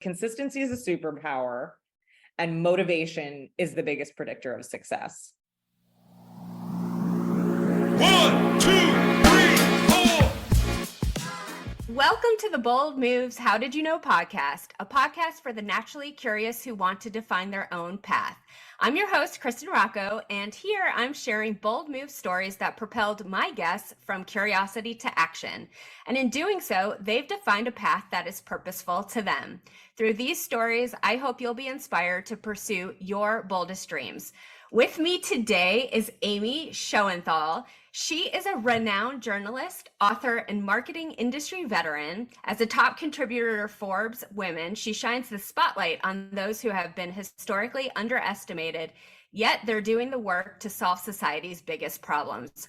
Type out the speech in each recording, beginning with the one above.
Consistency is a superpower, and motivation is the biggest predictor of success. 1, 2, 3, 4. Welcome to the Bold Moves How Did You Know podcast, a podcast for the naturally curious who want to define their own path. I'm your host, Kristen Rocco, and here I'm sharing bold move stories that propelled my guests from curiosity to action. And in doing so, they've defined a path that is purposeful to them. Through these stories, I hope you'll be inspired to pursue your boldest dreams. With me today is Amy Shoenthal. She is a renowned journalist, author, and marketing industry veteran. As a top contributor to Forbes Women, she shines the spotlight on those who have been historically underestimated, yet they're doing the work to solve society's biggest problems.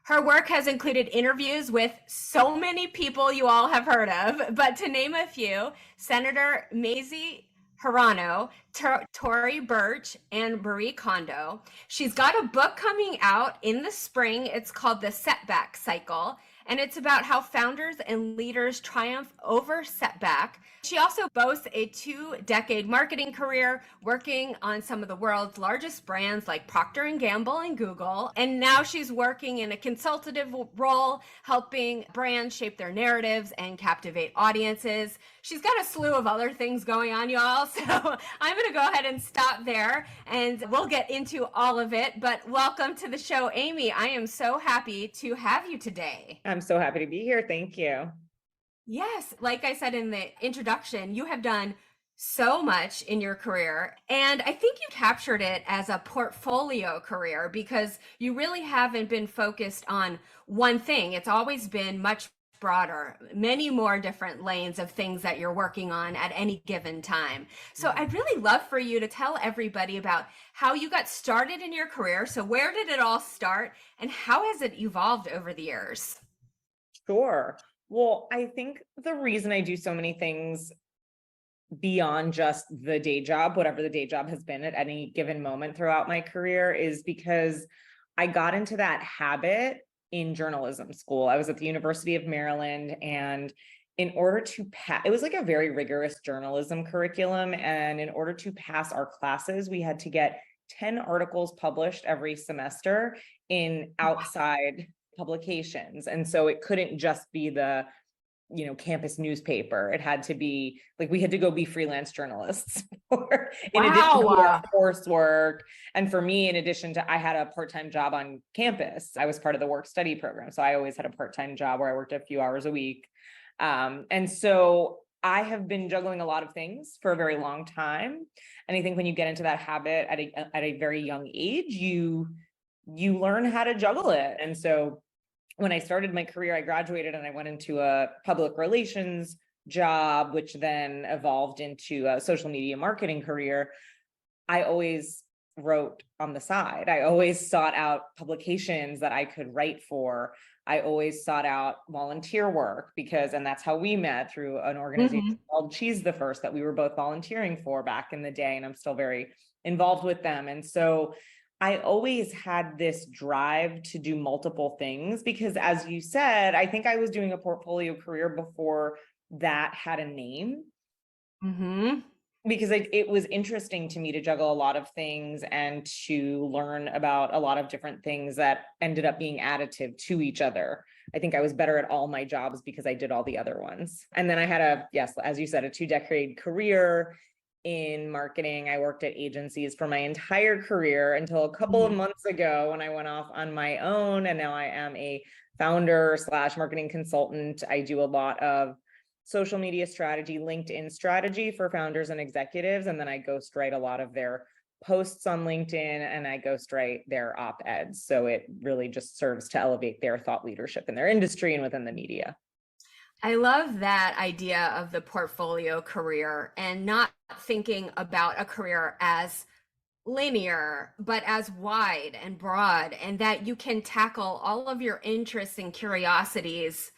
Her work has included interviews with so many people you all have heard of, but to name a few, Senator Mazie Hirono, Tory Burch, and Marie Kondo. She's got a book coming out in the spring. It's called The Setback Cycle, and it's about how founders and leaders triumph over setback. She also boasts a 2-decade marketing career working on some of the world's largest brands like Procter & Gamble and Google. And now she's working in a consultative role, helping brands shape their narratives and captivate audiences. She's got a slew of other things going on, y'all. So I'm going to go ahead and stop there and we'll get into all of it. But welcome to the show, Amy. I am so happy to have you today. I'm so happy to be here. Thank you. Yes, like I said in the introduction, you have done so much in your career, and I think you captured it as a portfolio career because you really haven't been focused on one thing. It's always been much broader, many more different lanes of things that you're working on at any given time. So I'd really love for you to tell everybody about how you got started in your career. So where did it all start, and how has it evolved over the years? Sure. Well, I think the reason I do so many things beyond just the day job, whatever the day job has been at any given moment throughout my career, is because I got into that habit in journalism school. I was at the University of Maryland, and in order to pass, it was like a very rigorous journalism curriculum. And in order to pass our classes, we had to get 10 articles published every semester in outside publications. And so it couldn't just be the, campus newspaper. It had to be like, we had to go be freelance journalists in addition to our coursework. And for me, in addition to, I had a part-time job on campus. I was part of the work study program. So I always had a part-time job where I worked a few hours a week. And so I have been juggling a lot of things for a very long time. And I think when you get into that habit at a very young age, you learn how to juggle it. And so when I started my career, I graduated and I went into a public relations job, which then evolved into a social media marketing career. I always wrote on the side. I always sought out publications that I could write for. I always sought out volunteer work and that's how we met, through an organization called She's the First that we were both volunteering for back in the day. And I'm still very involved with them. And so I always had this drive to do multiple things because, as you said, I think I was doing a portfolio career before that had a name. Because it was interesting to me to juggle a lot of things and to learn about a lot of different things that ended up being additive to each other. I think I was better at all my jobs because I did all the other ones. And then I had as you said, a 2-decade career in marketing. I worked at agencies for my entire career until a couple of months ago when I went off on my own. And now I am a founder / marketing consultant. I do a lot of social media strategy, LinkedIn strategy for founders and executives. And then I ghostwrite a lot of their posts on LinkedIn and I ghostwrite their op-eds. So it really just serves to elevate their thought leadership in their industry and within the media. I love that idea of the portfolio career and not thinking about a career as linear, but as wide and broad, and that you can tackle all of your interests and curiosities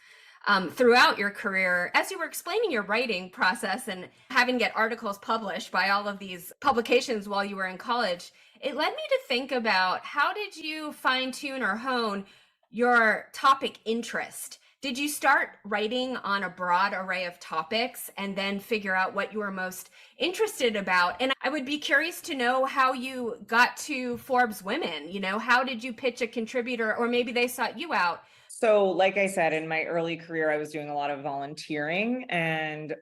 throughout your career. As you were explaining your writing process and having to get articles published by all of these publications while you were in college, it led me to think about how did you fine tune or hone your topic interest Did you start writing on a broad array of topics and then figure out what you were most interested about? And I would be curious to know how you got to Forbes Women. How did you pitch a contributor, or maybe they sought you out? So, like I said, in my early career, I was doing a lot of volunteering, and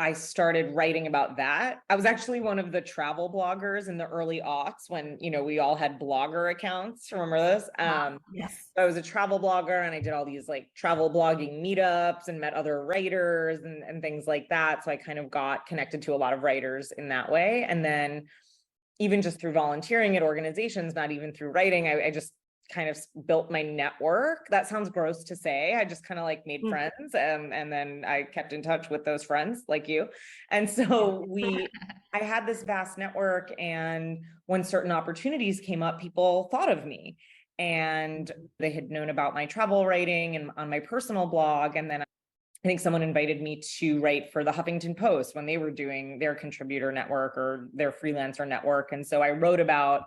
I started writing about that. I was actually one of the travel bloggers in the early aughts when, we all had blogger accounts. Remember this? Yes. I was a travel blogger, and I did all these like travel blogging meetups and met other writers and things like that. So I kind of got connected to a lot of writers in that way. And then even just through volunteering at organizations, not even through writing, I just kind of built my network. That sounds gross to say. I just kind of like made friends, and then I kept in touch with those friends like you. And so I had this vast network, and when certain opportunities came up, people thought of me, and they had known about my travel writing and on my personal blog. And then I think someone invited me to write for the Huffington Post when they were doing their contributor network or their freelancer network. And so I wrote about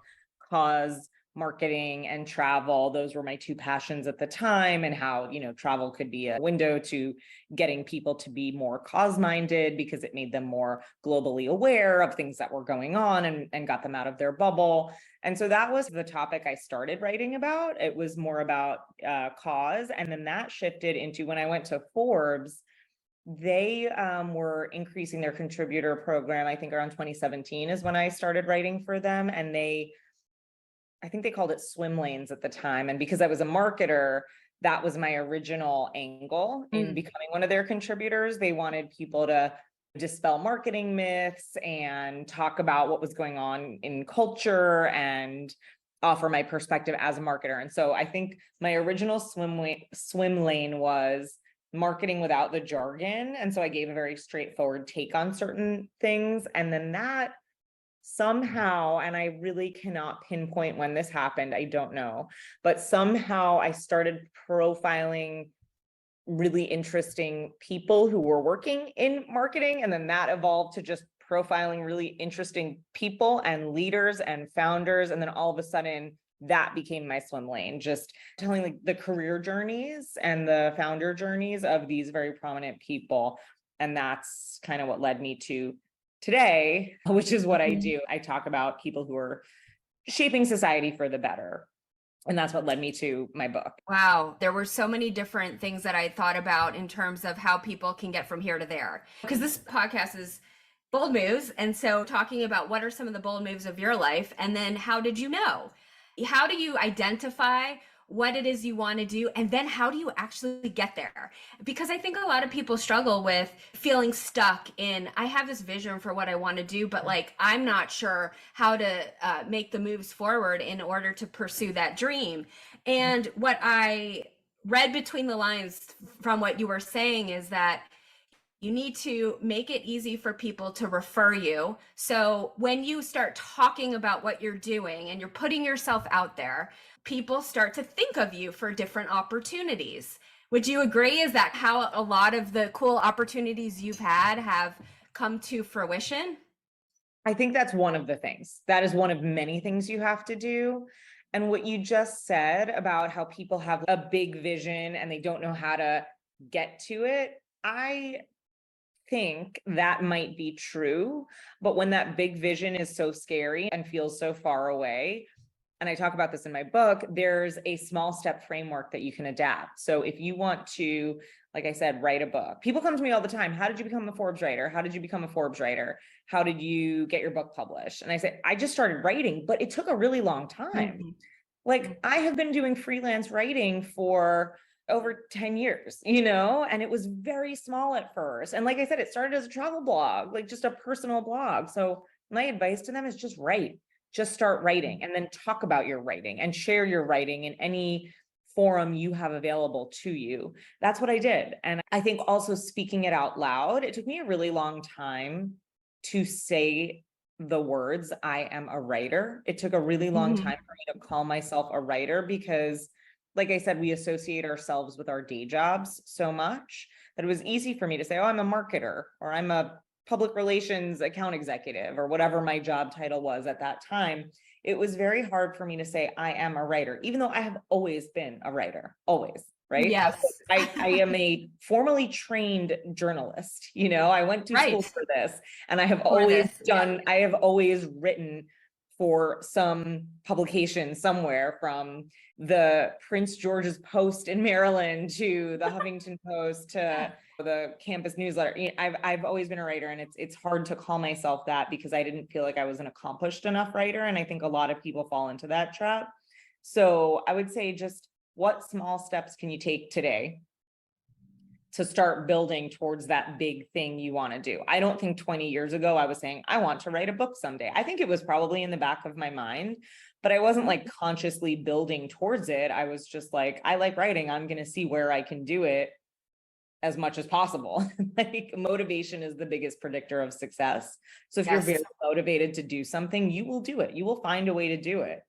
cause, marketing, and travel. Those were my two passions at the time, and how, travel could be a window to getting people to be more cause-minded because it made them more globally aware of things that were going on and got them out of their bubble. And so that was the topic I started writing about. It was more about cause. And then that shifted into when I went to Forbes. They were increasing their contributor program. I think around 2017 is when I started writing for them. And I think they called it swim lanes at the time. And because I was a marketer, that was my original angle in becoming one of their contributors. They wanted people to dispel marketing myths and talk about what was going on in culture and offer my perspective as a marketer. And so I think my original swim lane was marketing without the jargon. And so I gave a very straightforward take on certain things. And then that somehow, and I really cannot pinpoint when this happened, I don't know, but somehow I started profiling really interesting people who were working in marketing. And then that evolved to just profiling really interesting people and leaders and founders. And then all of a sudden that became my swim lane, just telling like the career journeys and the founder journeys of these very prominent people. And that's kind of what led me to today, which is what I do. I talk about people who are shaping society for the better. And that's what led me to my book. Wow. There were so many different things that I thought about in terms of how people can get from here to there. Because this podcast is bold moves. And so talking about what are some of the bold moves of your life, and then how did you know? How do you identify what it is you want to do, and then how do you actually get there? Because I think a lot of people struggle with feeling stuck in, I have this vision for what I want to do, but like I'm not sure how to make the moves forward in order to pursue that dream. And what I read between the lines from what you were saying is that you need to make it easy for people to refer you. So when you start talking about what you're doing and you're putting yourself out there, people start to think of you for different opportunities. Would you agree? Is that how a lot of the cool opportunities you've had have come to fruition? I think that's one of the things. That is one of many things you have to do. And what you just said about how people have a big vision and they don't know how to get to it, I think that might be true. But when that big vision is so scary and feels so far away, and I talk about this in my book, there's a small step framework that you can adapt. So if you want to, like I said, write a book, people come to me all the time. How did you become a Forbes writer? How did you become a Forbes writer? How did you get your book published? And I say, I just started writing, but it took a really long time. Like I have been doing freelance writing for over 10 years, and it was very small at first. And like I said, it started as a travel blog, like just a personal blog. So my advice to them is just write. Just start writing and then talk about your writing and share your writing in any forum you have available to you. That's what I did. And I think also speaking it out loud, it took me a really long time to say the words, I am a writer. It took a really long time for me to call myself a writer because, like I said, we associate ourselves with our day jobs so much that it was easy for me to say, oh, I'm a marketer, or I'm a public relations account executive, or whatever my job title was at that time. It was very hard for me to say I am a writer, even though I have always been a writer, always. right? Yes. I am a formally trained journalist. I went to school Right. for this, and I have For always this, yeah. I have always written for some publication somewhere, from the Prince George's Post in Maryland to the Huffington Post to the campus newsletter. I've always been a writer, and it's hard to call myself that because I didn't feel like I was an accomplished enough writer. And I think a lot of people fall into that trap. So I would say, just what small steps can you take today to start building towards that big thing you want to do? I don't think 20 years ago I was saying, I want to write a book someday. I think it was probably in the back of my mind, but I wasn't like consciously building towards it. I was just like, I like writing. I'm going to see where I can do it as much as possible. Like, motivation is the biggest predictor of success. So if you're very motivated to do something, you will do it. You will find a way to do it.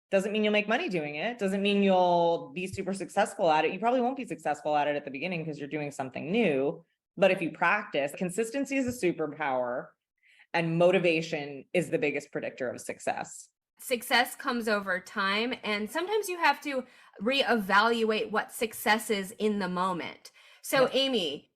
Doesn't mean you'll make money doing it. Doesn't mean you'll be super successful at it. You probably won't be successful at it at the beginning because you're doing something new. But if you practice, consistency is a superpower, and motivation is the biggest predictor of success. Success comes over time, and sometimes you have to reevaluate what success is in the moment. So, Amy,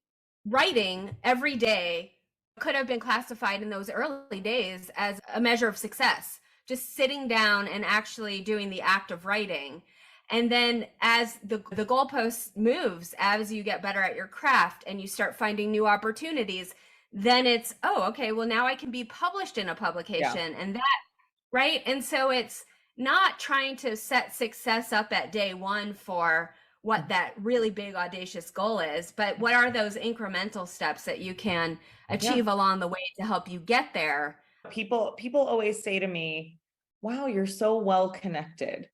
writing every day could have been classified in those early days as a measure of success. Just sitting down and actually doing the act of writing. And then as the goalpost moves, as you get better at your craft and you start finding new opportunities, then it's, oh, okay, well, now I can be published in a publication and that, right? And so it's not trying to set success up at day one for what that really big audacious goal is, but what are those incremental steps that you can achieve along the way to help you get there? People always say to me, wow, you're so well connected.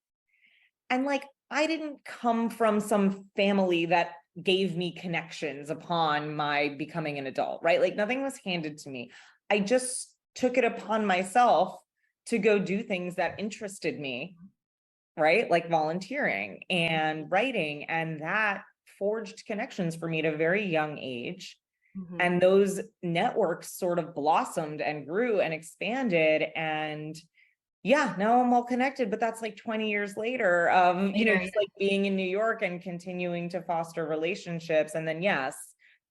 And like, I didn't come from some family that gave me connections upon my becoming an adult, right? Like, nothing was handed to me. I just took it upon myself to go do things that interested me, right? Like volunteering and writing, and that forged connections for me at a very young age. And those networks sort of blossomed and grew and expanded. And now I'm well connected, but that's like 20 years later of, just like being in New York and continuing to foster relationships. And then, yes,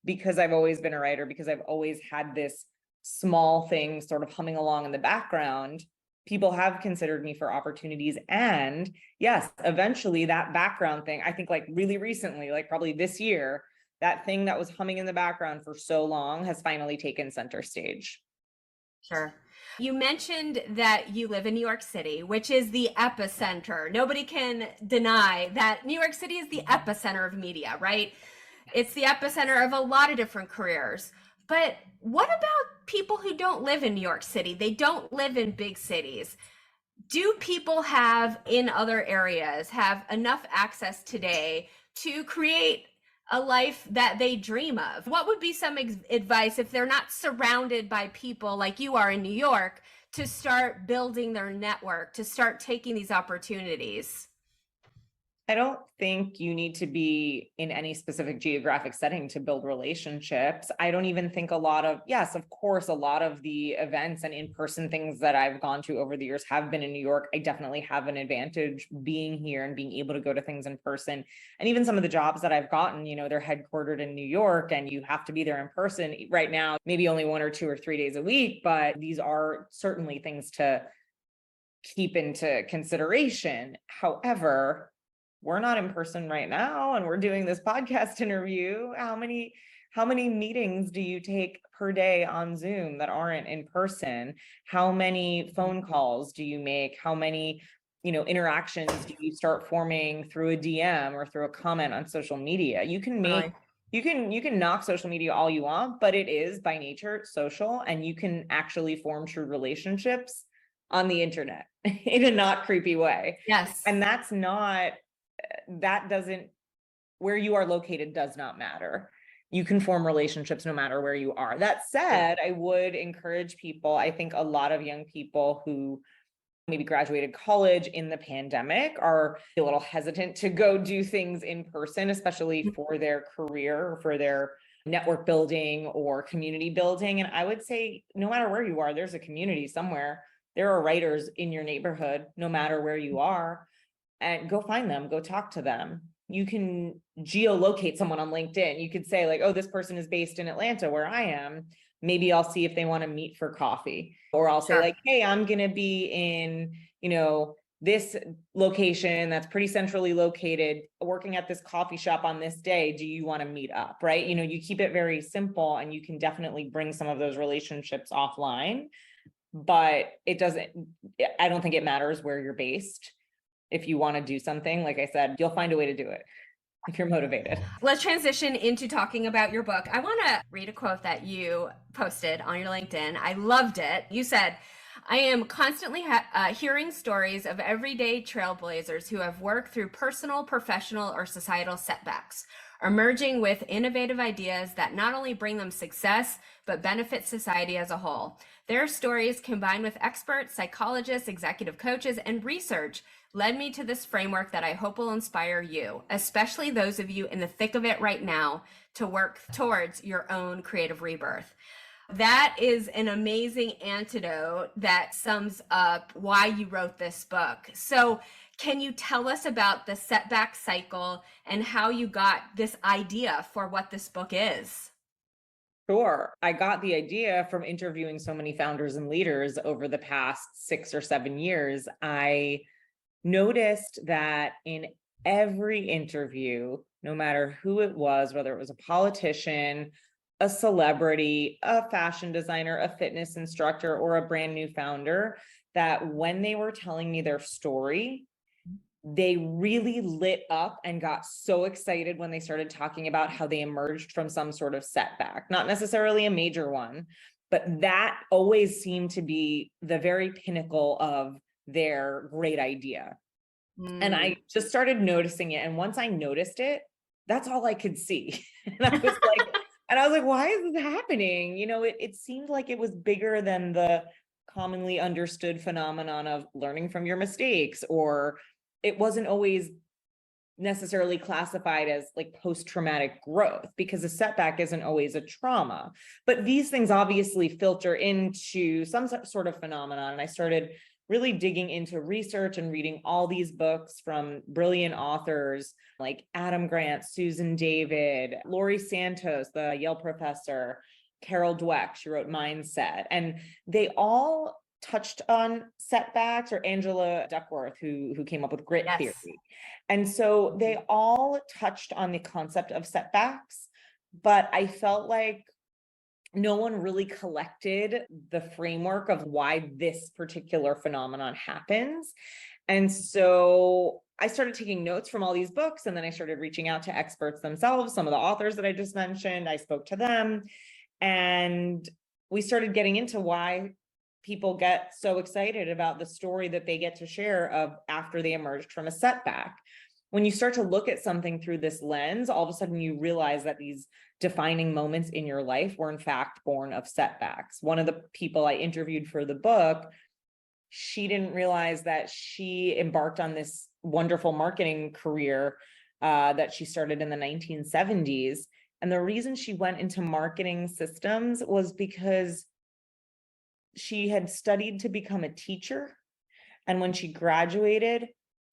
because I've always been a writer, because I've always had this small thing sort of humming along in the background, people have considered me for opportunities. And yes, eventually that background thing, I think like really recently, like probably this year, that thing that was humming in the background for so long has finally taken center stage. Sure. You mentioned that you live in New York City, which is the epicenter. Nobody can deny that New York City is the epicenter of media, right? It's the epicenter of a lot of different careers. But what about people who don't live in New York City? They don't live in big cities. Do people in other areas have enough access today to create a life that they dream of? What would be some advice if they're not surrounded by people like you are in New York to start building their network, to start taking these opportunities? I don't think you need to be in any specific geographic setting to build relationships. I don't even think yes, of course, a lot of the events and in-person things that I've gone to over the years have been in New York. I definitely have an advantage being here and being able to go to things in person. And even some of the jobs that I've gotten, they're headquartered in New York and you have to be there in person right now, maybe only 1 or 2 or 3 days a week, but these are certainly things to keep into consideration. However, we're not in person right now and we're doing this podcast interview. How many meetings do you take per day on Zoom that aren't in person? How many phone calls do you make? How many, interactions do you start forming through a DM or through a comment on social media? You can knock social media all you want, but it is by nature social, and you can actually form true relationships on the internet in a not creepy way. Yes. And where you are located does not matter. You can form relationships no matter where you are. That said, I would encourage people, I think a lot of young people who maybe graduated college in the pandemic are a little hesitant to go do things in person, especially for their career or for their network building or community building. And I would say, no matter where you are, there's a community somewhere. There are writers in your neighborhood, no matter where you are. And go find them, go talk to them. You can geolocate someone on LinkedIn. You could say like, oh, this person is based in Atlanta where I am. Maybe I'll see if they want to meet for coffee, or I'll say like, hey, I'm going to be in, this location that's pretty centrally located, working at this coffee shop on this day. Do you want to meet up? Right. You keep it very simple, and you can definitely bring some of those relationships offline, but I don't think it matters where you're based. If you want to do something, like I said, you'll find a way to do it if you're motivated. Let's transition into talking about your book. I want to read a quote that you posted on your LinkedIn. I loved it. You said, I am constantly hearing stories of everyday trailblazers who have worked through personal, professional, or societal setbacks, emerging with innovative ideas that not only bring them success, but benefit society as a whole. Their stories, combined with experts, psychologists, executive coaches, and research, led me to this framework that I hope will inspire you, especially those of you in the thick of it right now, to work towards your own creative rebirth. That is an amazing antidote that sums up why you wrote this book. So can you tell us about the Setback Cycle and how you got this idea for what this book is? Sure. I got the idea from interviewing so many founders and leaders over the past 6 or 7 years. I noticed that in every interview, no matter who it was, whether it was a politician, a celebrity, a fashion designer, a fitness instructor, or a brand new founder, that when they were telling me their story, they really lit up and got so excited when they started talking about how they emerged from some sort of setback, not necessarily a major one, but that always seemed to be the very pinnacle of their great idea. And I just started noticing it. And once I noticed it, that's all I could see. And I was like, why is this happening? It seemed like it was bigger than the commonly understood phenomenon of learning from your mistakes, or it wasn't always necessarily classified as like post-traumatic growth, because a setback isn't always a trauma. But these things obviously filter into some sort of phenomenon. And I started really digging into research and reading all these books from brilliant authors like Adam Grant, Susan David, Laurie Santos, the Yale professor, Carol Dweck, she wrote Mindset, and they all touched on setbacks, or Angela Duckworth, who came up with grit theory. And so they all touched on the concept of setbacks, but I felt like no one really collected the framework of why this particular phenomenon happens. And so I started taking notes from all these books, and then I started reaching out to experts themselves, some of the authors that I just mentioned. I spoke to them, and we started getting into why people get so excited about the story that they get to share of after they emerged from a setback. When you start to look at something through this lens, all of a sudden you realize that these defining moments in your life were in fact born of setbacks. One of the people I interviewed for the book, she didn't realize that she embarked on this wonderful marketing career that she started in the 1970s. And the reason she went into marketing systems was because she had studied to become a teacher. And when she graduated,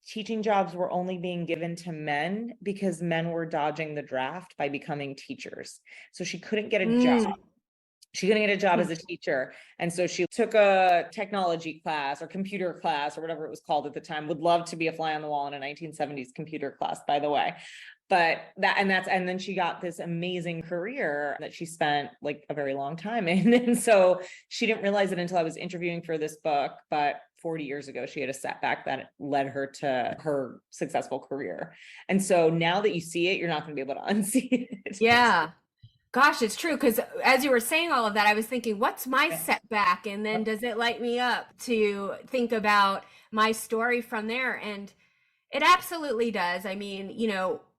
teaching jobs were only being given to men because men were dodging the draft by becoming teachers. So she couldn't get a job. She couldn't get a job as a teacher. And so she took a technology class or computer class or whatever it was called at the time. Would love to be a fly on the wall in a 1970s computer class, by the way. But and then she got this amazing career that she spent like a very long time in. And so she didn't realize it until I was interviewing for this book, but 40 years ago, she had a setback that led her to her successful career. And so now that you see it, you're not going to be able to unsee it. Yeah. Gosh, it's true. Because as you were saying all of that, I was thinking, what's my setback? And then does it light me up to think about my story from there? And it absolutely does. I mean,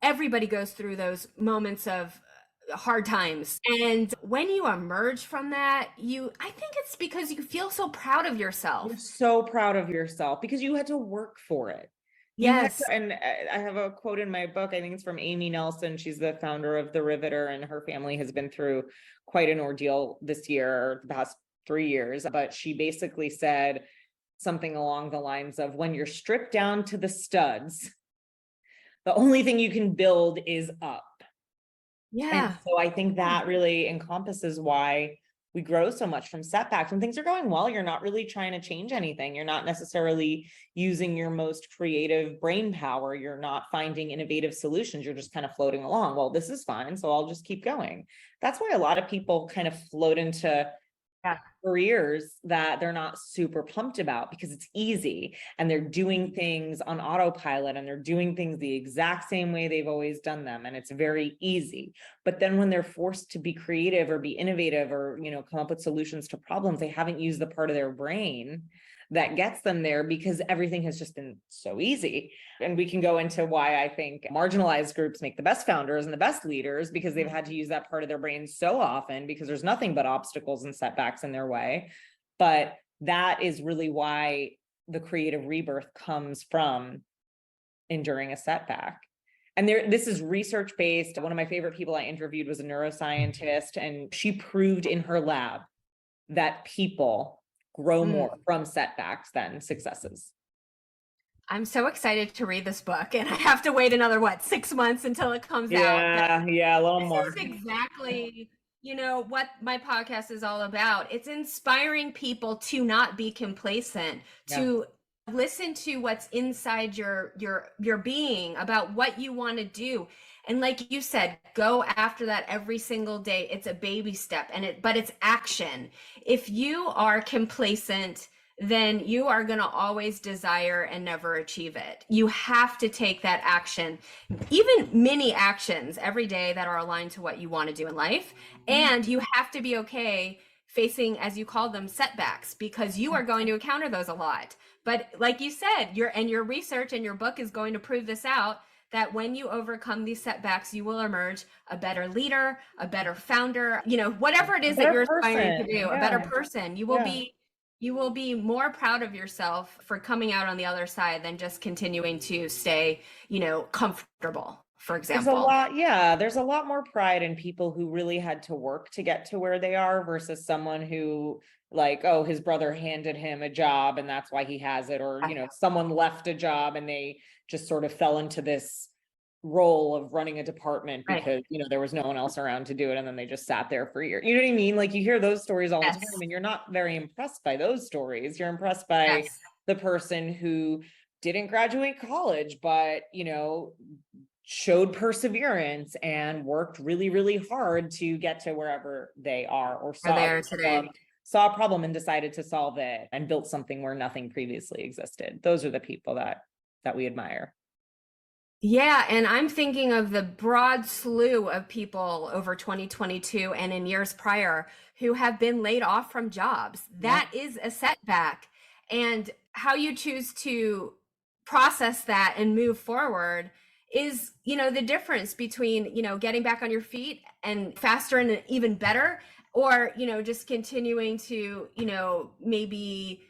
everybody goes through those moments of hard times. And when you emerge from that, I think it's because you feel so proud of yourself. You're so proud of yourself because you had to work for it. Yes. And I have a quote in my book. I think it's from Amy Nelson. She's the founder of The Riveter, and her family has been through quite an ordeal this year, or the past 3 years. But she basically said something along the lines of, when you're stripped down to the studs, the only thing you can build is up. Yeah. And so I think that really encompasses why we grow so much from setbacks. When things are going well, you're not really trying to change anything. You're not necessarily using your most creative brain power. You're not finding innovative solutions. You're just kind of floating along. Well, this is fine, so I'll just keep going. That's why a lot of people kind of float into careers that they're not super pumped about, because it's easy and they're doing things on autopilot and they're doing things the exact same way they've always done them, and it's very easy. But then when they're forced to be creative or be innovative or, you know, come up with solutions to problems, they haven't used the part of their brain that gets them there, because everything has just been so easy. And we can go into why I think marginalized groups make the best founders and the best leaders, because they've had to use that part of their brain so often, because there's nothing but obstacles and setbacks in their way. But that is really why the creative rebirth comes from enduring a setback. And this is research based. One of my favorite people I interviewed was a neuroscientist, and she proved in her lab that people grow more from setbacks than successes. I'm so excited to read this book, and I have to wait another 6 months until it comes out. Yeah, a little this more. Is exactly, you know, what my podcast is all about. It's inspiring people to not be complacent, to listen to what's inside your being about what you want to do. And like you said, go after that every single day. It's a baby step, but it's action. If you are complacent, then you are going to always desire and never achieve it. You have to take that action, even mini actions every day that are aligned to what you want to do in life. And you have to be okay facing, as you call them, setbacks, because you are going to encounter those a lot. But like you said, your research and your book is going to prove this out, that when you overcome these setbacks, you will emerge a better leader, a better founder, you know, whatever it is that you're aspiring to do, a better person. You will be more proud of yourself for coming out on the other side than just continuing to stay, you know, comfortable, for example. There's a lot more pride in people who really had to work to get to where they are, versus someone who, like, oh, his brother handed him a job and that's why he has it, or, you know, someone left a job and they just sort of fell into this role of running a department because, you know, there was no one else around to do it, and then they just sat there for years. You know what I mean? Like, you hear those stories all the time, and you're not very impressed by those stories. You're impressed by the person who didn't graduate college, but, you know, showed perseverance and worked really, really hard to get to wherever they are, or saw a problem and decided to solve it and built something where nothing previously existed. Those are the people that we admire. Yeah, and I'm thinking of the broad slew of people over 2022 and in years prior who have been laid off from jobs. That is a setback. And how you choose to process that and move forward is, you know, the difference between, you know, getting back on your feet and faster and even better, or, you know, just continuing to, you know, maybe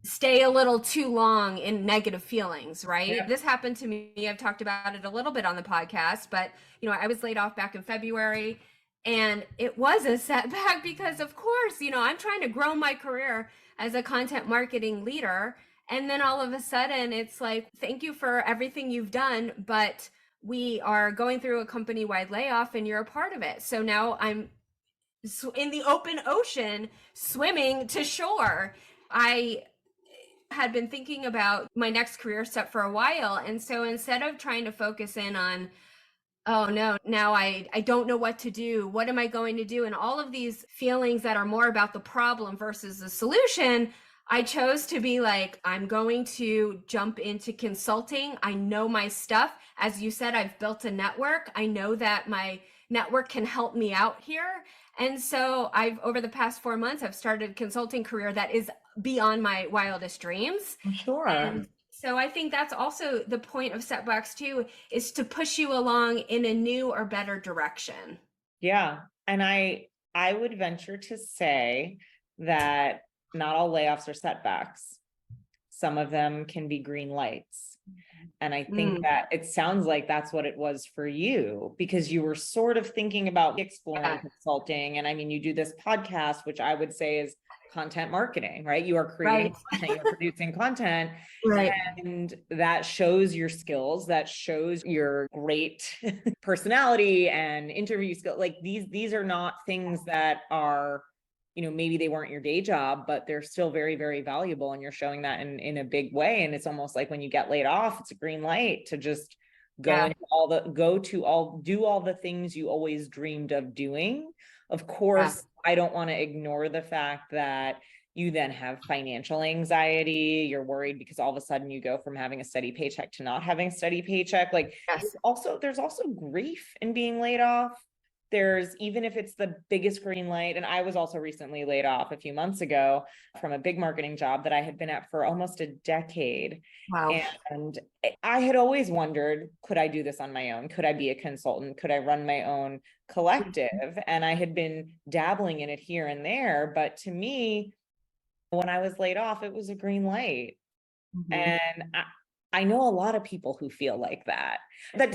stay a little too long in negative feelings, right? This happened to me. I've talked about it a little bit on the podcast, but, you know, I was laid off back in February, and it was a setback because, of course, you know, I'm trying to grow my career as a content marketing leader. And then all of a sudden it's like, thank you for everything you've done, but we are going through a company-wide layoff and you're a part of it. So now I'm in the open ocean swimming to shore. I had been thinking about my next career step for a while. And so instead of trying to focus in on, oh no, now I don't know what to do. What am I going to do? And all of these feelings that are more about the problem versus the solution, I chose to be like, I'm going to jump into consulting. I know my stuff. As you said, I've built a network. I know that my network can help me out here. And so over the past 4 months, I've started a consulting career that is beyond my wildest dreams. Sure. And so I think that's also the point of setbacks too, is to push you along in a new or better direction. Yeah. And I would venture to say that not all layoffs are setbacks. Some of them can be green lights. And I think that it sounds like that's what it was for you, because you were sort of thinking about exploring consulting. And I mean, you do this podcast, which I would say is content marketing, right? You are creating content, you're producing content, Right. and that shows your skills, that shows your great personality and interview skill. Like these are not things that are, maybe they weren't your day job, but they're still very, very valuable. And you're showing that in a big way. And it's almost like when you get laid off, it's a green light to just do all the things you always dreamed of doing. Of course, I don't want to ignore the fact that you then have financial anxiety. You're worried because all of a sudden you go from having a steady paycheck to not having a steady paycheck. Like there's also grief in being laid off. Even if it's the biggest green light, and I was also recently laid off a few months ago from a big marketing job that I had been at for almost a decade. Wow. And I had always wondered, could I do this on my own? Could I be a consultant? Could I run my own collective? And I had been dabbling in it here and there, but to me, when I was laid off, it was a green light. And I know a lot of people who feel like that. That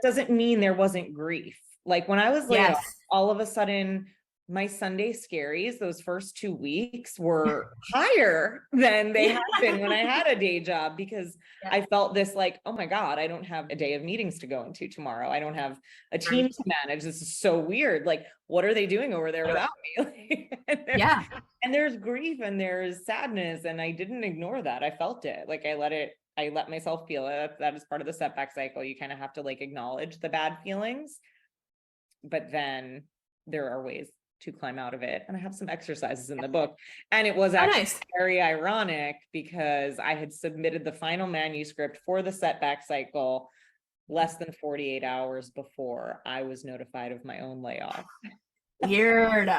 doesn't mean there wasn't grief. Like when I was laid off, all of a sudden my Sunday scaries, those first 2 weeks were higher than they had been when I had a day job, because I felt this like, oh my God, I don't have a day of meetings to go into tomorrow. I don't have a team to manage. This is so weird. Like, what are they doing over there without me? And there's grief and there's sadness. And I didn't ignore that. I felt it. Like I let myself feel it. That is part of the setback cycle. You kind of have to like acknowledge the bad feelings, but then there are ways to climb out of it. And I have some exercises in the book. And it was actually very ironic because I had submitted the final manuscript for the setback cycle less than 48 hours before I was notified of my own layoff. Weird.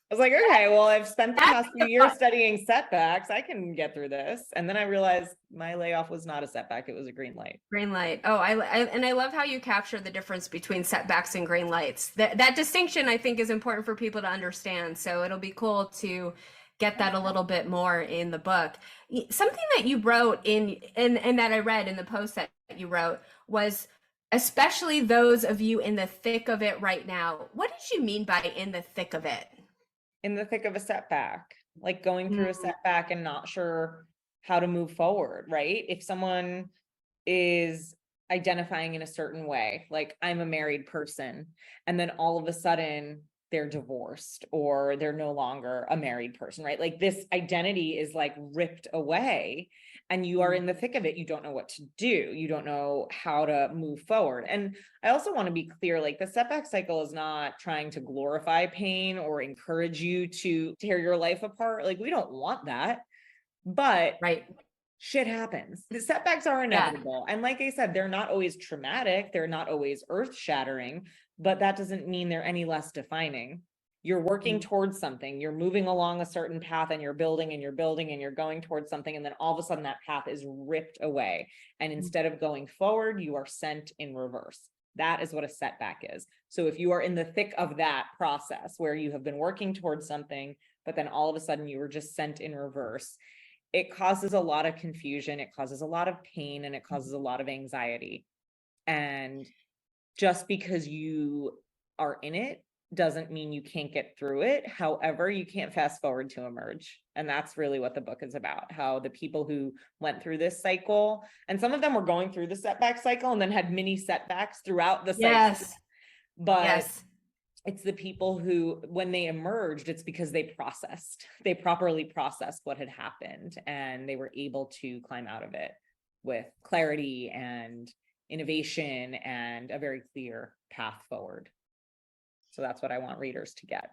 I was like, okay, well, I've spent the past few years studying setbacks. I can get through this. And then I realized my layoff was not a setback. It was a green light. Green light. Oh, I love how you capture the difference between setbacks and green lights. That distinction, I think, is important for people to understand. So it'll be cool to get that a little bit more in the book. Something that you wrote and that I read in the post that you wrote was, especially those of you in the thick of it right now. What did you mean by in the thick of it? In the thick of a setback, like going through a setback and not sure how to move forward, right? If someone is identifying in a certain way, like I'm a married person, and then all of a sudden they're divorced or they're no longer a married person, right? Like this identity is like ripped away and you are in the thick of it. You don't know what to do. You don't know how to move forward. And I also want to be clear, like the setback cycle is not trying to glorify pain or encourage you to tear your life apart. Like we don't want that, but shit happens. The setbacks are inevitable. And like I said, they're not always traumatic. They're not always earth shattering, but that doesn't mean they're any less defining. You're working towards something, you're moving along a certain path and you're building and you're building and you're going towards something. And then all of a sudden that path is ripped away. And instead of going forward, you are sent in reverse. That is what a setback is. So if you are in the thick of that process where you have been working towards something, but then all of a sudden you were just sent in reverse, it causes a lot of confusion. It causes a lot of pain and it causes a lot of anxiety. And just because you are in it doesn't mean you can't get through it. However, you can't fast forward to emerge. And that's really what the book is about, how the people who went through this cycle, and some of them were going through the setback cycle and then had mini setbacks throughout the cycle. But it's the people who, when they emerged, it's because they properly processed what had happened and they were able to climb out of it with clarity and innovation and a very clear path forward. So that's what I want readers to get.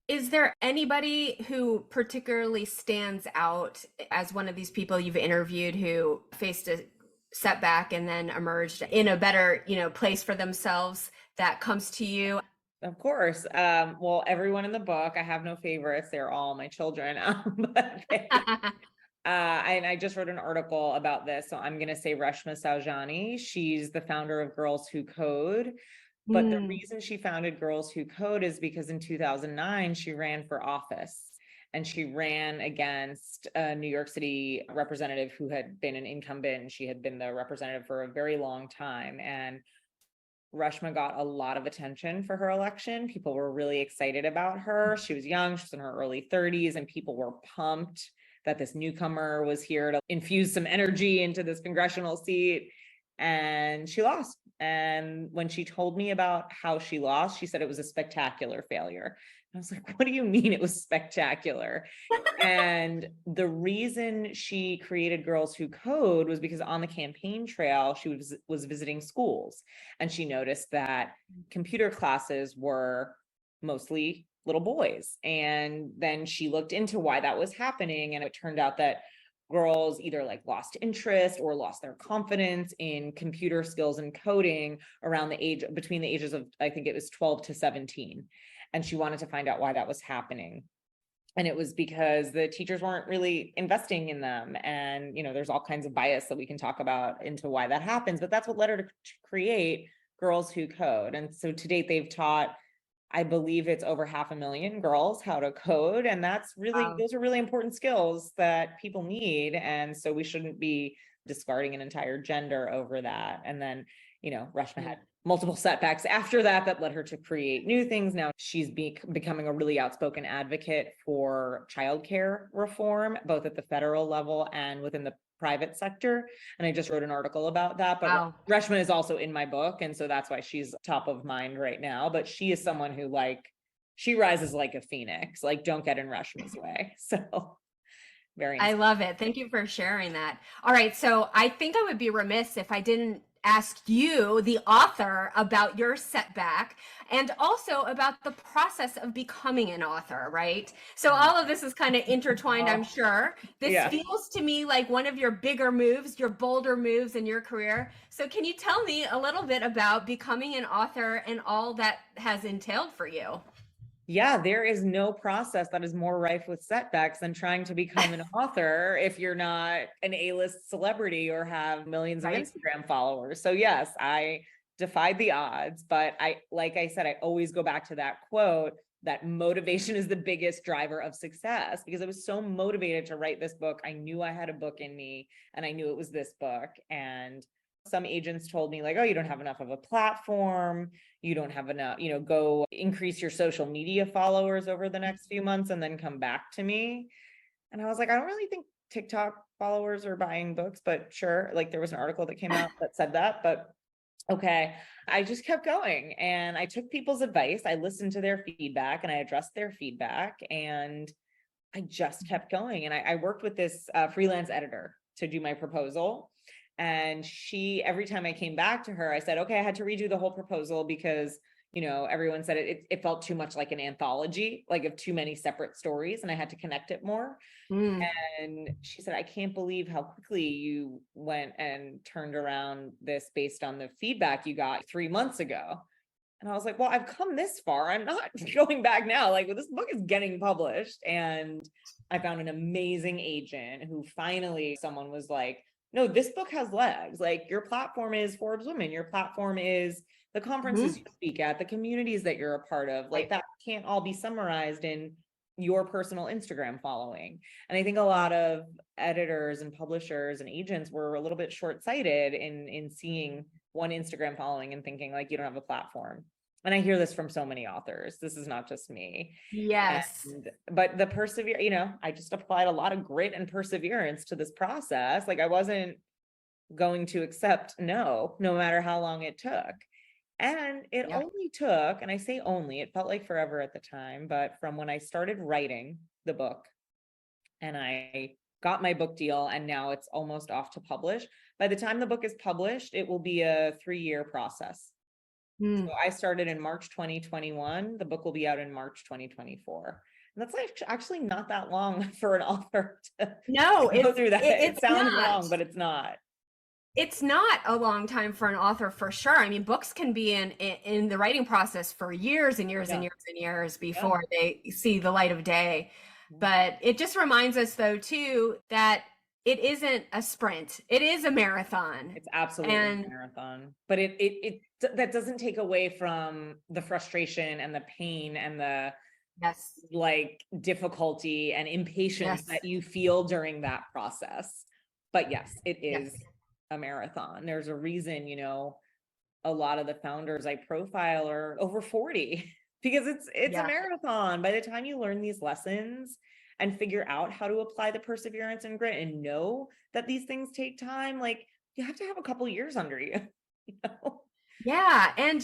Is there anybody who particularly stands out as one of these people you've interviewed who faced a setback and then emerged in a better, place for themselves that comes to you? Of course. Well, everyone in the book, I have no favorites. They're all my children. And I just wrote an article about this. So I'm going to say Reshma Sauani. She's the founder of Girls Who Code. But the reason she founded Girls Who Code is because in 2009, she ran for office and she ran against a New York City representative who had been an incumbent. She had been the representative for a very long time. And Reshma got a lot of attention for her election. People were really excited about her. She was young, she was in her early 30s, and people were pumped that this newcomer was here to infuse some energy into this congressional seat. And she lost. And when she told me about how she lost, she said it was a spectacular failure. I was like, what do you mean it was spectacular? And the reason she created Girls Who Code was because on the campaign trail, she was visiting schools, and she noticed that computer classes were mostly little boys. And then she looked into why that was happening. And it turned out that girls either like lost interest or lost their confidence in computer skills and coding around between the ages of, I think it was 12 to 17. And she wanted to find out why that was happening. And it was because the teachers weren't really investing in them. And, there's all kinds of bias that we can talk about into why that happens, but that's what led her to create Girls Who Code. And so to date, they've taught, I believe it's over 500,000 girls how to code. And that's really, those are really important skills that people need. And so we shouldn't be discarding an entire gender over that. And then, Reshma had multiple setbacks after that led her to create new things. Now she's becoming a really outspoken advocate for childcare reform, both at the federal level and within the private sector. And I just wrote an article about that, but Reshma is also in my book. And so that's why she's top of mind right now. But she is someone who she rises like a phoenix, don't get in Reshma's way. So very nice. I love it. Thank you for sharing that. All right. So I think I would be remiss if I didn't ask you, the author, about your setback and also about the process of becoming an author, right? So all of this is kind of intertwined, I'm sure. This feels to me like one of your bigger moves, your bolder moves in your career. So can you tell me a little bit about becoming an author and all that has entailed for you? Yeah, there is no process that is more rife with setbacks than trying to become an author if you're not an A-list celebrity or have millions of Instagram followers. So yes, I defied the odds, but like I said, I always go back to that quote that motivation is the biggest driver of success, because I was so motivated to write this book. I knew I had a book in me, and I knew it was this book. And some agents told me oh, you don't have enough of a platform. You don't have enough, go increase your social media followers over the next few months and then come back to me. And I was like, I don't really think TikTok followers are buying books, but sure. There was an article that came out that said that, but okay. I just kept going, and I took people's advice. I listened to their feedback and I addressed their feedback, and I just kept going. And I worked with this freelance editor to do my proposal. And every time I came back to her, I said, okay, I had to redo the whole proposal because, everyone said it felt too much like an anthology, of too many separate stories, and I had to connect it more. And she said, I can't believe how quickly you went and turned around this based on the feedback you got 3 months ago. And I was like, well, I've come this far. I'm not going back now. This book is getting published. And I found an amazing agent who finally, someone was like, no, this book has legs. Your platform is Forbes Women. Your platform is the conferences you speak at, the communities that you're a part of. That can't all be summarized in your personal Instagram following. And I think a lot of editors and publishers and agents were a little bit short-sighted in seeing one Instagram following and thinking you don't have a platform. And I hear this from so many authors. This is not just me. Yes. But the I just applied a lot of grit and perseverance to this process. I wasn't going to accept no matter how long it took. And it only took, and I say only, it felt like forever at the time, but from when I started writing the book and I got my book deal, and now it's almost off to publish. By the time the book is published, it will be a 3-year process. So I started in March 2021. The book will be out in March 2024. And that's actually not that long for an author to go through that. It sounds long, but it's not. It's not a long time for an author, for sure. I mean, books can be in the writing process for years and years and years and years before they see the light of day. But it just reminds us, though, too, that it isn't a sprint. It is a marathon. It's absolutely a marathon. But it that doesn't take away from the frustration and the pain and the difficulty and impatience that you feel during that process. But yes, it is a marathon. There's a reason, a lot of the founders I profile are over 40 because it's a marathon. By the time you learn these lessons and figure out how to apply the perseverance and grit and know that these things take time, like you have to have a couple years under you, you know? Yeah. And,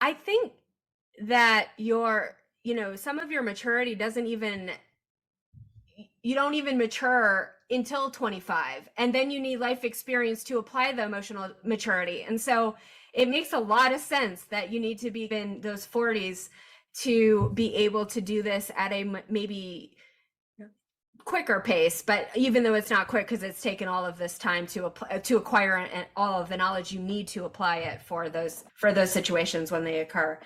I think that some of your maturity you don't even mature until 25. And then you need life experience to apply the emotional maturity. And so it makes a lot of sense that you need to be in those 40s to be able to do this at a maybe quicker pace, but even though it's not quick because it's taken all of this time to acquire all of the knowledge you need to apply it for those situations when they occur.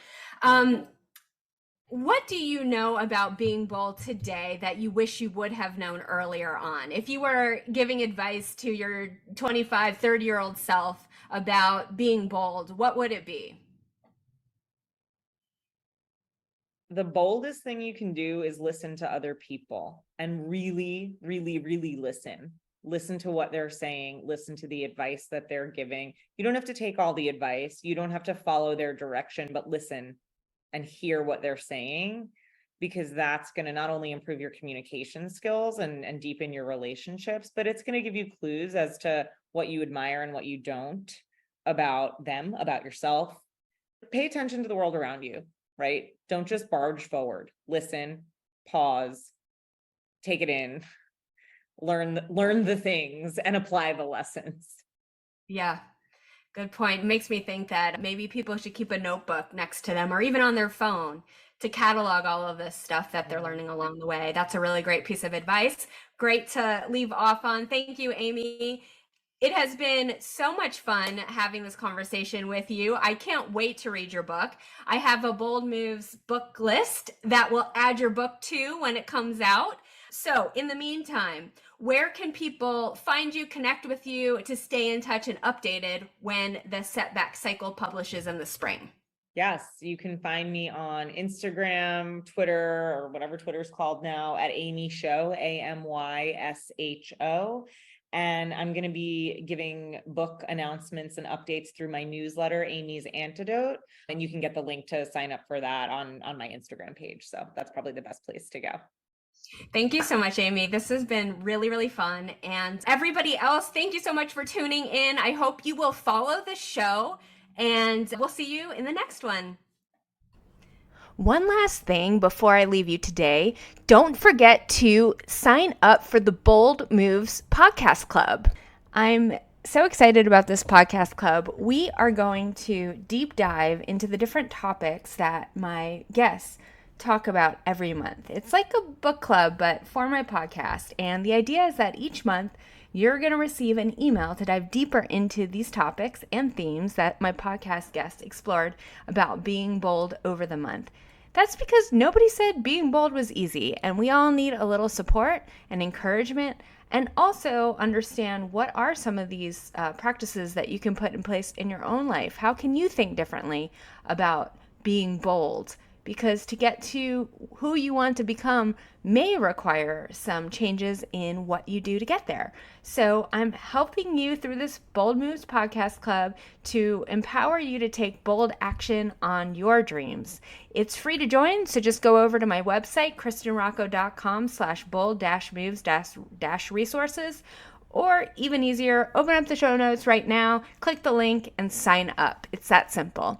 What do you know about being bold today that you wish you would have known earlier on? If you were giving advice to your 25, 30-year-old self about being bold, what would it be? The boldest thing you can do is listen to other people and really, really, really listen. Listen to what they're saying. Listen to the advice that they're giving. You don't have to take all the advice. You don't have to follow their direction, but listen and hear what they're saying, because that's going to not only improve your communication skills and deepen your relationships, but it's going to give you clues as to what you admire and what you don't about them, about yourself. Pay attention to the world around you, right? Don't just barge forward. Listen, pause, take it in, learn the things and apply the lessons. Yeah. Good point. It makes me think that maybe people should keep a notebook next to them or even on their phone to catalog all of this stuff that they're learning along the way. That's a really great piece of advice. Great to leave off on. Thank you, Amy. It has been so much fun having this conversation with you. I can't wait to read your book. I have a Bold Moves book list that will add your book to when it comes out. So in the meantime, where can people find you, connect with you to stay in touch and updated when the Setback Cycle publishes in the spring? Yes, you can find me on Instagram, Twitter, or whatever Twitter's called now, at Amy Show, AMYSHO. And I'm going to be giving book announcements and updates through my newsletter, Amy's Antidote. And you can get the link to sign up for that on my Instagram page. So that's probably the best place to go. Thank you so much, Amy. This has been really, really fun. And everybody else, thank you so much for tuning in. I hope you will follow the show, and we'll see you in the next one. One last thing before I leave you today, don't forget to sign up for the Bold Moves Podcast Club. I'm so excited about this podcast club. We are going to deep dive into the different topics that my guests talk about every month. It's like a book club, but for my podcast. And the idea is that each month you're going to receive an email to dive deeper into these topics and themes that my podcast guests explored about being bold over the month. That's because nobody said being bold was easy, and we all need a little support and encouragement, and also understand what are some of these practices that you can put in place in your own life. How can you think differently about being bold? Because to get to who you want to become may require some changes in what you do to get there. So I'm helping you through this Bold Moves Podcast Club to empower you to take bold action on your dreams. It's free to join, so just go over to my website, kristenrocco.com/bold-moves-resources, or even easier, open up the show notes right now, click the link, and sign up. It's that simple.